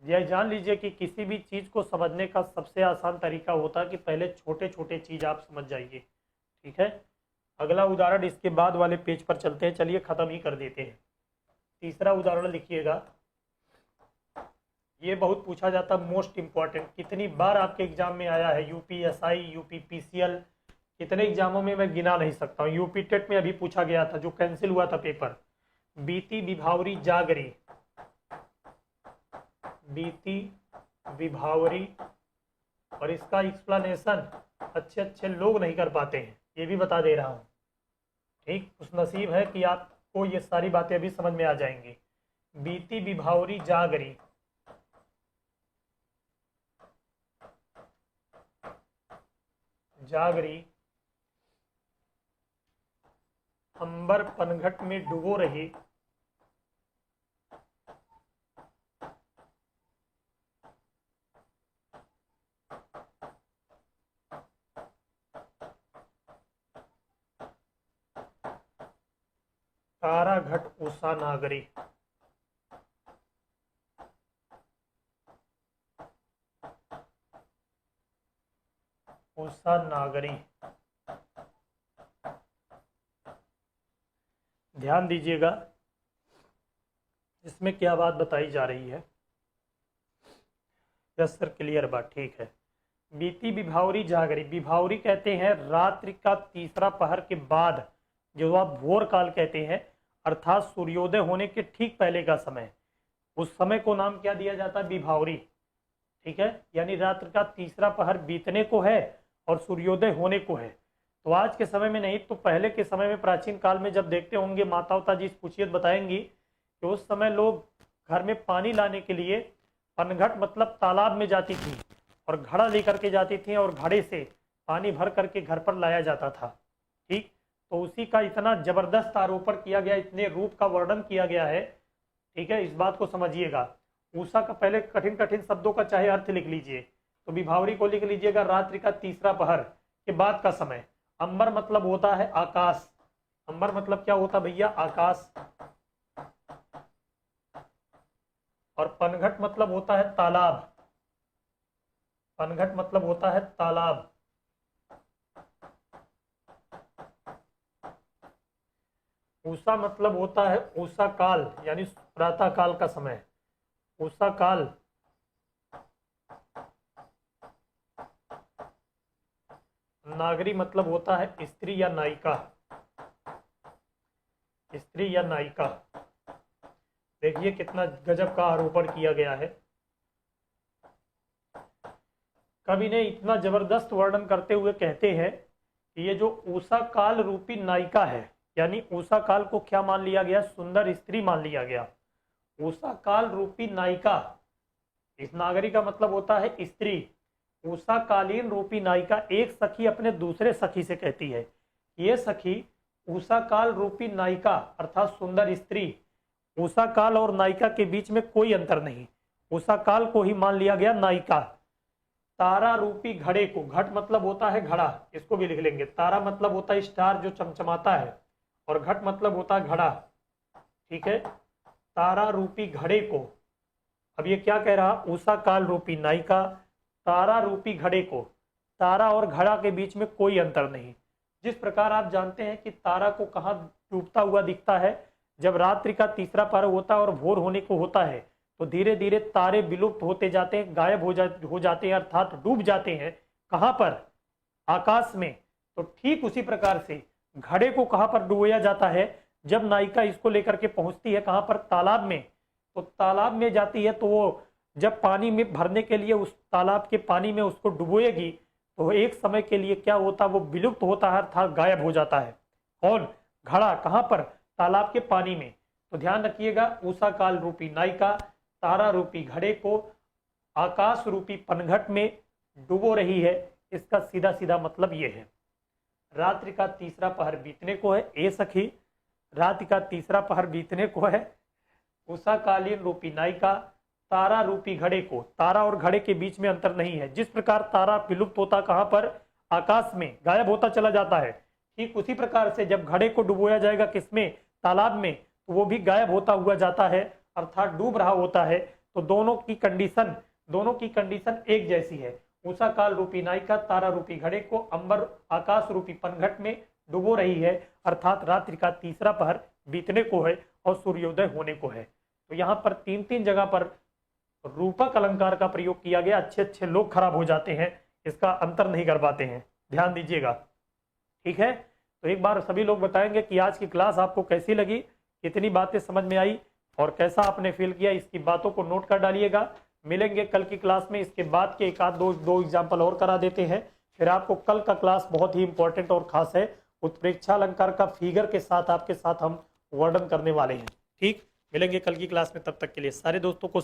Speaker 1: यह जान लीजिए कि किसी भी चीज़ को समझने का सबसे आसान तरीका होता है कि पहले छोटे छोटे चीज़ आप समझ जाइए। ठीक है, अगला उदाहरण इसके बाद वाले पेज पर चलते हैं। चलिए ख़त्म ही कर देते हैं। तीसरा उदाहरण लिखिएगा। ये बहुत पूछा जाता है, मोस्ट इम्पॉर्टेंट। कितनी बार आपके एग्जाम में आया है? यूपीएसआई, यूपी पीसीएल, कितने एग्जामों में मैं गिना नहीं सकता हूँ। यूपी टेट में अभी पूछा गया था, जो कैंसिल हुआ था पेपर। बीती विभावरी जागरी, बीती विभावरी, और इसका एक्सप्लेनेशन अच्छे अच्छे लोग नहीं कर पाते हैं, ये भी बता दे रहा हूँ। ठीक, उस नसीब है कि आपको ये सारी बातें अभी समझ में आ जाएंगी। बीती विभावरी जागरी, जागरी अंबर पनघट में डूबो रही, तारा घट उषा नागरी। उषा नागरी, ध्यान दीजिएगा इसमें क्या बात बताई जा रही है। यस सर, क्लियर बात, ठीक है। बीती विभावरी जागरी, विभावरी कहते हैं रात्रि का तीसरा पहर के बाद, जो आप भोर काल कहते हैं, अर्थात सूर्योदय होने के ठीक पहले का समय, उस समय को नाम क्या दिया जाता है? विभावरी। ठीक है, यानी रात्रि का तीसरा पहर बीतने को है और सूर्योदय होने को है। तो आज के समय में नहीं तो पहले के समय में, प्राचीन काल में जब देखते होंगे, माता उता जी पूछियत बताएंगी कि उस समय लोग घर में पानी लाने के लिए पनघट मतलब तालाब में जाती थी और घड़ा लेकर के जाती थी और घड़े से पानी भर करके घर पर लाया जाता था। ठीक, तो उसी का इतना जबरदस्त आरोपण किया गया, इतने रूप का वर्णन किया गया है। ठीक है, इस बात को समझिएगा। उषा का पहले कठिन कठिन शब्दों का चाहे अर्थ लिख लीजिए, तो विभावरी को लिख लीजिएगा रात्रि का तीसरा पहर के बाद का समय। अंबर मतलब होता है आकाश। अंबर मतलब क्या होता भैया? आकाश। और पनघट मतलब होता है तालाब। पनघट मतलब होता है तालाब। उषा मतलब होता है उषा काल, यानी प्रातः काल का समय। उषा काल। नागरी मतलब होता है स्त्री या नायिका। स्त्री या नायिका। देखिए कितना गजब का आरोपण किया गया है। कवि ने इतना जबरदस्त वर्णन करते हुए कहते हैं कि ये जो उषा काल रूपी नायिका है, यानी उषा काल को क्या मान लिया गया? सुंदर स्त्री मान लिया गया। उषा काल रूपी नायिका, इस नागरी का मतलब होता है स्त्री। उषा कालीन रूपी नायिका, एक सखी अपने दूसरे सखी से कहती है, ये सखी उषा काल रूपी नायिका अर्थात सुंदर स्त्री। उषा काल और नायिका के बीच में कोई अंतर नहीं, उषा काल को ही मान लिया गया नायिका। तारा रूपी घड़े को, घट मतलब होता है घड़ा, इसको भी लिख लेंगे। तारा मतलब होता है स्टार जो चमचमाता है, और घट मतलब होता है घड़ा, ठीक है। तारा रूपी घड़े को, अब ये क्या कह रहा? उषा काल रूपी नायिका तारा रूपी घड़े को, तारा और घड़ा के बीच में कोई अंतर नहीं। जिस प्रकार आप जानते हैं कि तारा को कहाँ डूबता हुआ दिखता है? जब रात्रि का तीसरा पहर होता है और भोर होने को होता है, तो धीरे धीरे तारे विलुप्त होते जाते हैं, गायब हो जाते हैं, अर्थात डूब जाते हैं। कहाँ पर? आकाश में। तो ठीक उसी प्रकार से घड़े को कहाँ पर डुबोया जाता है? जब नायिका इसको लेकर के पहुंचती है कहाँ पर? तालाब में। तो तालाब में जाती है, तो वो जब पानी में भरने के लिए उस तालाब के पानी में उसको डुबोएगी, तो एक समय के लिए क्या होता है? वो विलुप्त होता है, अर्थात गायब हो जाता है। कौन? घड़ा। कहाँ पर? तालाब के पानी में। तो ध्यान रखिएगा, उषा काल रूपी नायिका तारा रूपी घड़े को आकाश रूपी पनघट में डुबो रही है। इसका सीधा सीधा मतलब ये है। रात्रि का तीसरा पहर बीतने को है, ए सखी, रात्रि का तीसरा पहर बीतने को है। उषा कालीन रूपी नायिका तारा रूपी घड़े को, तारा और घड़े के बीच में अंतर नहीं है। जिस प्रकार तारा विलुप्त होता कहाँ पर? आकाश में, गायब होता चला जाता है, ठीक उसी प्रकार से जब घड़े को डुबोया जाएगा किसमें? तालाब में, तो वो भी गायब होता हुआ जाता है, अर्थात डूब रहा होता है। तो दोनों की कंडीशन एक जैसी है। उषा काल रूपी नायिका तारा रूपी घड़े को अंबर आकाश रूपी पनघट में डुबो रही है, अर्थात रात्रि का तीसरा पहर बीतने को है और सूर्योदय होने को है। तो यहाँ पर तीन जगह पर रूपक अलंकार का प्रयोग किया गया। अच्छे लोग खराब हो जाते हैं, इसका अंतर नहीं कर पाते हैं, ध्यान दीजिएगा, ठीक है। तो एक बार सभी लोग बताएंगे कि आज की क्लास आपको कैसी लगी, कितनी बातें समझ में आई और कैसा आपने फील किया। इसकी बातों को नोट कर डालिएगा। मिलेंगे कल की क्लास में, इसके बाद के एक आध दो एग्जाम्पल और करा देते हैं। फिर आपको कल का क्लास बहुत ही इंपॉर्टेंट और खास है। उत्प्रेक्षा अलंकार का फिगर के साथ आपके साथ हम वर्णन करने वाले हैं, ठीक। मिलेंगे कल की क्लास में, तब तक के लिए सारे दोस्तों को